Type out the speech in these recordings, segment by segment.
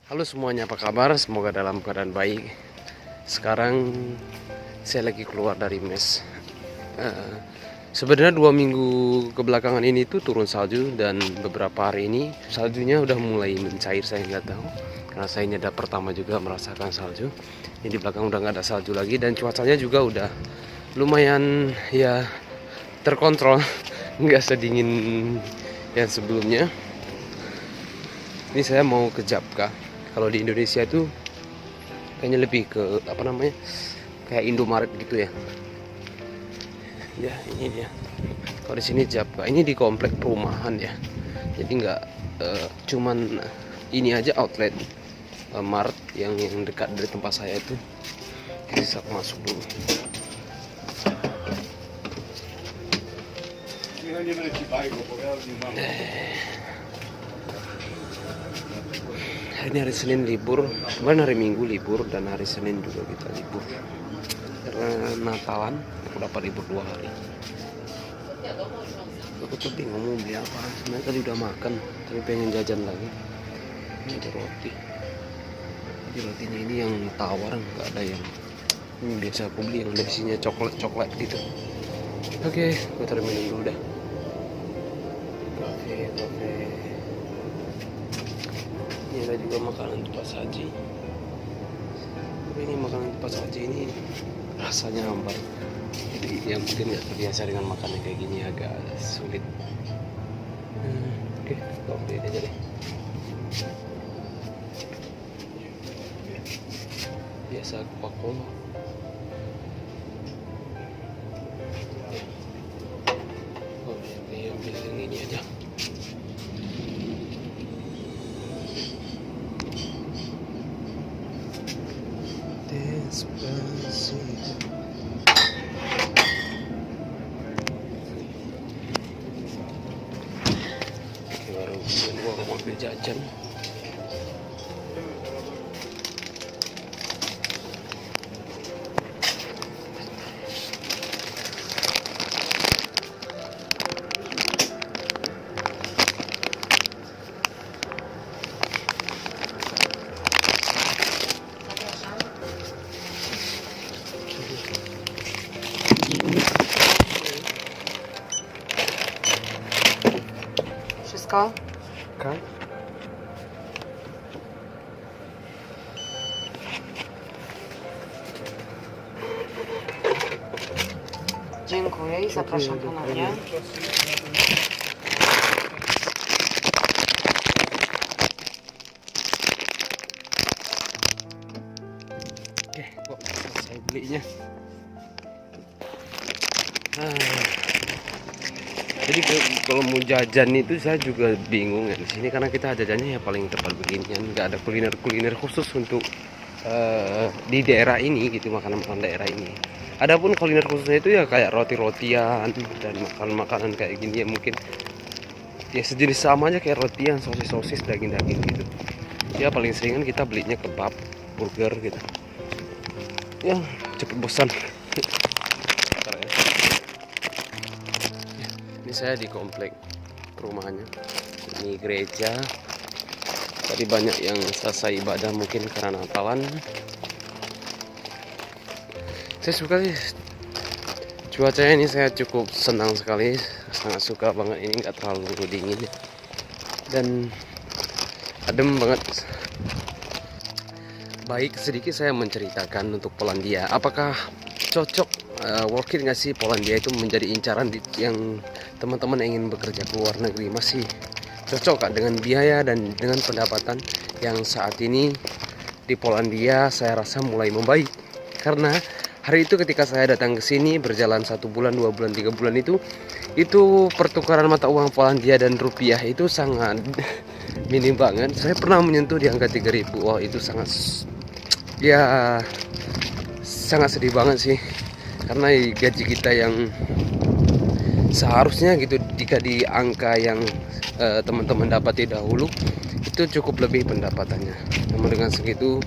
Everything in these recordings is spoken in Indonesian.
Halo semuanya, apa kabar? Semoga dalam keadaan baik. Sekarang saya lagi keluar dari mes. Sebenarnya 2 minggu kebelakangan ini tuh turun salju, dan beberapa hari ini saljunya udah mulai mencair. Saya nggak tahu karena saya ini ada pertama juga merasakan salju. Ini di belakang udah nggak ada salju lagi, dan cuacanya juga udah lumayan ya terkontrol, nggak sedingin yang sebelumnya. Ini saya mau ke Japka. Kalau di Indonesia itu kayaknya lebih ke apa namanya, kayak Indomaret gitu ya. Ya ini dia. Kalau di sini Japka, ini di komplek perumahan ya. Jadi nggak cuman ini aja outlet Mart yang dekat dari tempat saya itu. Bisa masuk dulu. Ini hari Senin libur, kemarin hari Minggu libur, dan hari Senin juga kita libur karena Natalan. Aku dapat libur 2 hari. Aku tuh bingung mau beli apa. Sebenarnya tadi udah makan, tapi pengen jajan lagi. Ini ada roti. Ini rotinya ini yang tawar, nggak ada yang biasa aku beli yang dari isinya coklat gitu. Oke, gue taruh minum dulu dah. Kafe. Ini ada juga makanan cepat saji. Tapi ini makanan cepat saji ini rasanya hambar. Jadi yang mungkin nggak terbiasa dengan makanan kayak gini agak sulit. Oke, kopi aja deh. Biasa aku pakai. Ambil yang ini aja. Despacito. Oke, baru gua mau ambil jajan. Wszystko? Kan? Dziękuję i zapraszam ponownie. Oke, kok selesai belinya. Jadi kalau mau jajan itu saya juga bingung ya di sini, karena kita jajannya ya paling tepat beginian, nggak ada kuliner khusus untuk di daerah ini gitu, makanan daerah ini. Adapun kuliner khususnya itu ya kayak roti-rotian dan makanan kayak gini ya, mungkin ya sejenis sama aja kayak rotian, sosis daging-daging gitu. Ya paling seringan kita belinya kebab, burger gitu. Ya cepet bosan. Ini saya di komplek perumahannya. Ini gereja. Tadi banyak yang selesai ibadah mungkin karena Natalan. Saya suka sih cuacanya ini, saya cukup senang sekali, sangat suka banget. Ini nggak terlalu dingin dan adem banget. Baik, sedikit saya menceritakan untuk Polandia. Apakah cocok worth it nggak sih Polandia itu menjadi incaran yang teman-teman ingin bekerja ke luar negeri? Masih cocok kak dengan biaya dan dengan pendapatan yang saat ini di Polandia? Saya rasa mulai membaik, karena hari itu ketika saya datang ke sini berjalan 1 bulan, 2 bulan, 3 bulan itu pertukaran mata uang Polandia dan rupiah itu sangat minim banget. Saya pernah menyentuh di angka 3.000. Wah, itu sangat sedih banget sih, karena gaji kita yang seharusnya gitu jika di angka yang teman-teman dapati dahulu itu cukup lebih pendapatannya. Namun dengan segitu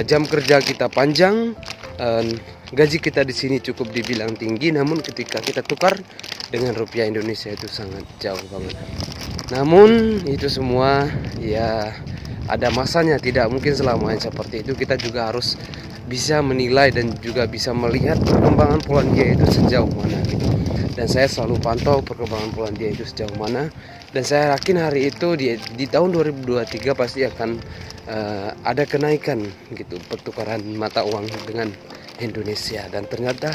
jam kerja kita panjang, gaji kita di sini cukup dibilang tinggi, namun ketika kita tukar dengan rupiah Indonesia itu sangat jauh banget. Namun itu semua ya ada masanya, tidak mungkin selamanya seperti itu. Kita juga harus bisa menilai dan juga bisa melihat perkembangan Polandia itu sejauh mana gitu. Dan saya selalu pantau perkembangan Polandia itu sejauh mana, dan saya yakin hari itu di tahun 2023 pasti akan ada kenaikan gitu pertukaran mata uang dengan Indonesia. Dan ternyata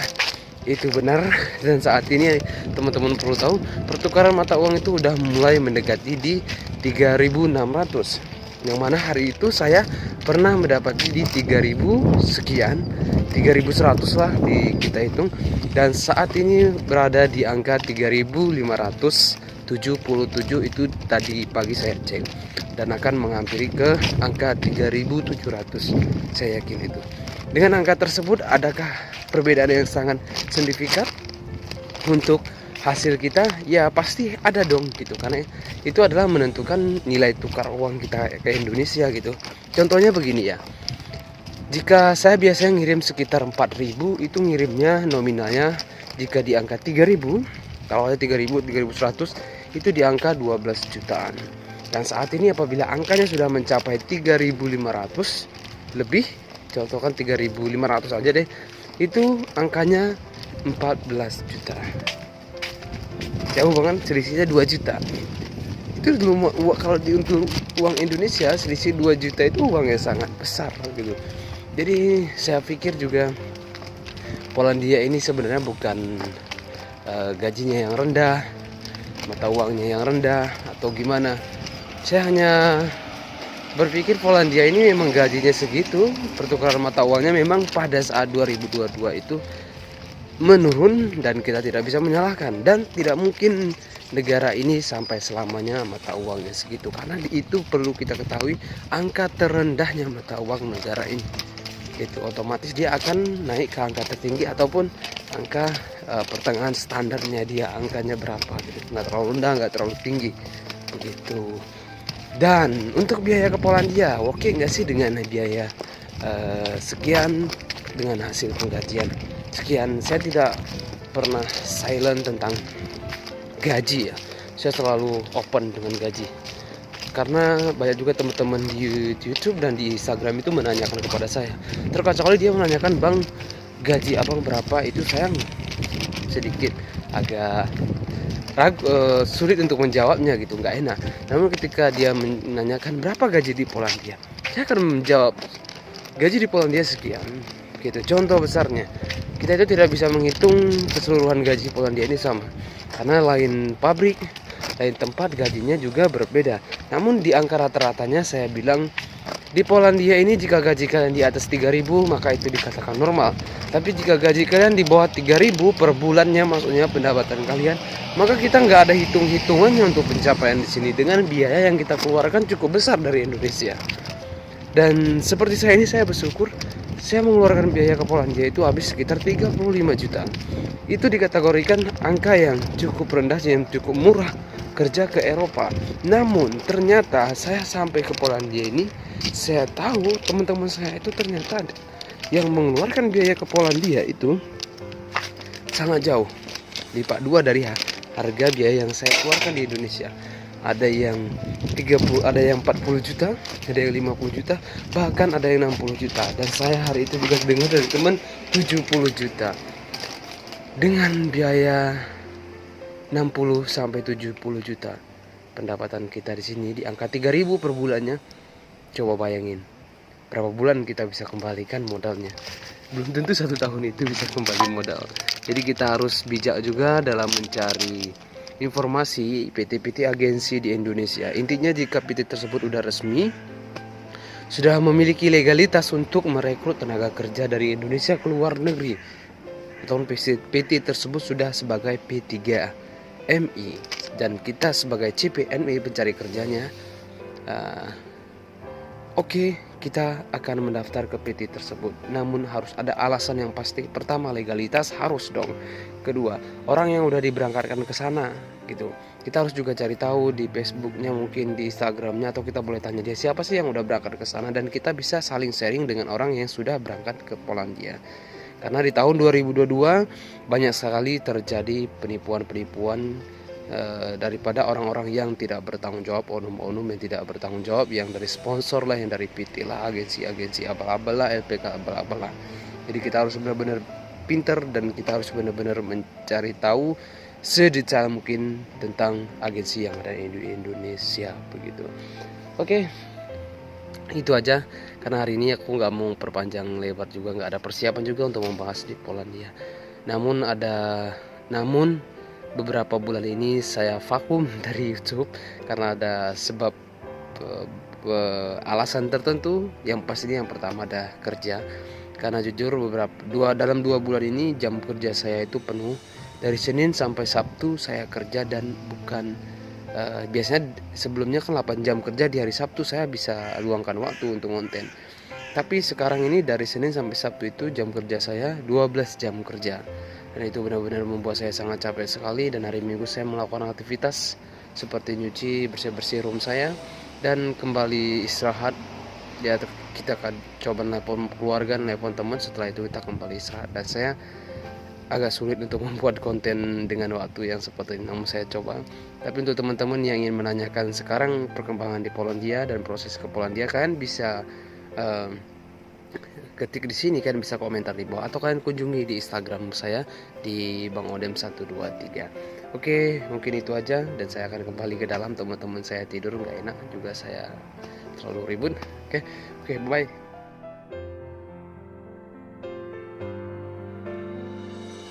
itu benar. Dan saat ini teman-teman perlu tahu, pertukaran mata uang itu udah mulai mendekati di 3.600, yang mana hari itu saya pernah mendapati di 3.000 sekian, 3.100 lah kita hitung. Dan saat ini berada di angka 3.577 itu tadi pagi saya cek, dan akan menghampiri ke angka 3.700, saya yakin itu. Dengan angka tersebut adakah perbedaan yang sangat signifikan untuk hasil kita? Ya pasti ada dong gitu, karena itu adalah menentukan nilai tukar uang kita ke Indonesia gitu. Contohnya begini ya, jika saya biasanya ngirim sekitar 4.000, itu ngirimnya nominalnya jika di angka 3.000, kalau ada 3.000, 3.100 itu di angka 12 jutaan. Dan saat ini apabila angkanya sudah mencapai 3.500 lebih, contohkan 3.500 aja deh, itu angkanya 14 juta. Jauh banget, selisihnya 2 juta. Itu kalau untuk uang Indonesia, selisih 2 juta itu uangnya sangat besar gitu. Jadi saya pikir juga Polandia ini sebenarnya bukan gajinya yang rendah, mata uangnya yang rendah atau gimana. Saya hanya berpikir Polandia ini memang gajinya segitu, pertukaran mata uangnya memang pada saat 2022 itu menurun, dan kita tidak bisa menyalahkan. Dan tidak mungkin negara ini sampai selamanya mata uangnya segitu, karena itu perlu kita ketahui angka terendahnya mata uang negara ini. Itu otomatis dia akan naik ke angka tertinggi ataupun angka pertengahan standarnya dia, angkanya berapa gitu, nggak terlalu rendah, nggak terlalu tinggi begitu. Dan untuk biaya ke Polandia, oke nggak sih dengan biaya sekian, dengan hasil penggajian sekian? Saya tidak pernah silent tentang gaji ya, saya selalu open dengan gaji, karena banyak juga teman-teman di YouTube dan di Instagram itu menanyakan kepada saya. Terkadang dia menanyakan, "Bang, gaji abang berapa?" Itu saya sedikit agak sulit untuk menjawabnya gitu, nggak enak. Namun ketika dia menanyakan berapa gaji di Polandia, saya akan menjawab gaji di Polandia sekian gitu. Contoh besarnya, kita itu tidak bisa menghitung keseluruhan gaji Polandia ini sama, karena lain pabrik, lain tempat gajinya juga berbeda. Namun di angka rata-ratanya saya bilang di Polandia ini jika gaji kalian di atas 3.000 maka itu dikatakan normal. Tapi jika gaji kalian di bawah 3.000 per bulannya, maksudnya pendapatan kalian, maka kita nggak ada hitung-hitungannya untuk pencapaian di sini, dengan biaya yang kita keluarkan cukup besar dari Indonesia. Dan seperti saya ini, saya bersyukur saya mengeluarkan biaya ke Polandia itu habis sekitar 35 juta. Itu dikategorikan angka yang cukup rendah, yang cukup murah kerja ke Eropa. Namun ternyata saya sampai ke Polandia ini, saya tahu teman-teman saya itu ternyata yang mengeluarkan biaya ke Polandia itu sangat jauh, lipat 2 dari harga biaya yang saya keluarkan di Indonesia. Ada yang 30, ada yang 40 juta, ada yang 50 juta, bahkan ada yang 60 juta. Dan saya hari itu juga dengar dari teman 70 juta. Dengan biaya 60 sampai 70 juta pendapatan kita di sini di angka 3.000 per bulannya. Coba bayangin berapa bulan kita bisa kembalikan modalnya. Belum tentu 1 tahun itu bisa kembali modal. Jadi kita harus bijak juga dalam mencari informasi PT-PT agensi di Indonesia. Intinya jika PT tersebut sudah resmi, sudah memiliki legalitas untuk merekrut tenaga kerja dari Indonesia ke luar negeri, atau PT tersebut sudah sebagai P3MI dan kita sebagai CPNI pencari kerjanya, oke, kita akan mendaftar ke PT tersebut. Namun harus ada alasan yang pasti. Pertama, legalitas harus dong. Kedua, orang yang udah diberangkatkan ke sana gitu. Kita harus juga cari tahu di Facebooknya, mungkin di Instagramnya, atau kita boleh tanya dia siapa sih yang udah berangkat ke sana, dan kita bisa saling sharing dengan orang yang sudah berangkat ke Polandia. Karena di tahun 2022 banyak sekali terjadi penipuan-penipuan daripada orang-orang yang tidak bertanggung jawab, oknum-oknum yang tidak bertanggung jawab, yang dari sponsor lah, yang dari PT lah, agensi-agensi abal-abal lah, LPK abal-abal lah. Jadi kita harus benar-benar pinter dan kita harus benar-benar mencari tahu sedetail mungkin tentang agensi yang ada di Indonesia begitu. Oke, itu aja karena hari ini aku nggak mau perpanjang lebar juga, nggak ada persiapan juga untuk membahas di Polandia. Namun beberapa bulan ini saya vakum dari YouTube karena ada sebab alasan tertentu. Yang pastinya yang pertama ada kerja, karena jujur dalam 2 bulan ini jam kerja saya itu penuh. Dari Senin sampai Sabtu saya kerja dan bukan biasanya sebelumnya kan 8 jam kerja, di hari Sabtu saya bisa luangkan waktu untuk konten. Tapi sekarang ini dari Senin sampai Sabtu itu jam kerja saya 12 jam kerja. Dan itu benar-benar membuat saya sangat capek sekali. Dan hari Minggu saya melakukan aktivitas seperti nyuci, bersih-bersih room saya, dan kembali istirahat. Ya, kita akan coba nelpon keluarga, nelpon teman, setelah itu kita kembali istirahat. Dan saya agak sulit untuk membuat konten dengan waktu yang seperti ini, namun saya coba. Tapi untuk teman-teman yang ingin menanyakan sekarang perkembangan di Polandia dan proses ke Polandia, kalian bisa ketik di sini, kan bisa komentar di bawah, atau kalian kunjungi di Instagram saya di Bang Odem 123. Oke, mungkin itu aja, dan saya akan kembali ke dalam. Teman-teman saya tidur nggak enak juga, saya terlalu ribut. Oke, bye.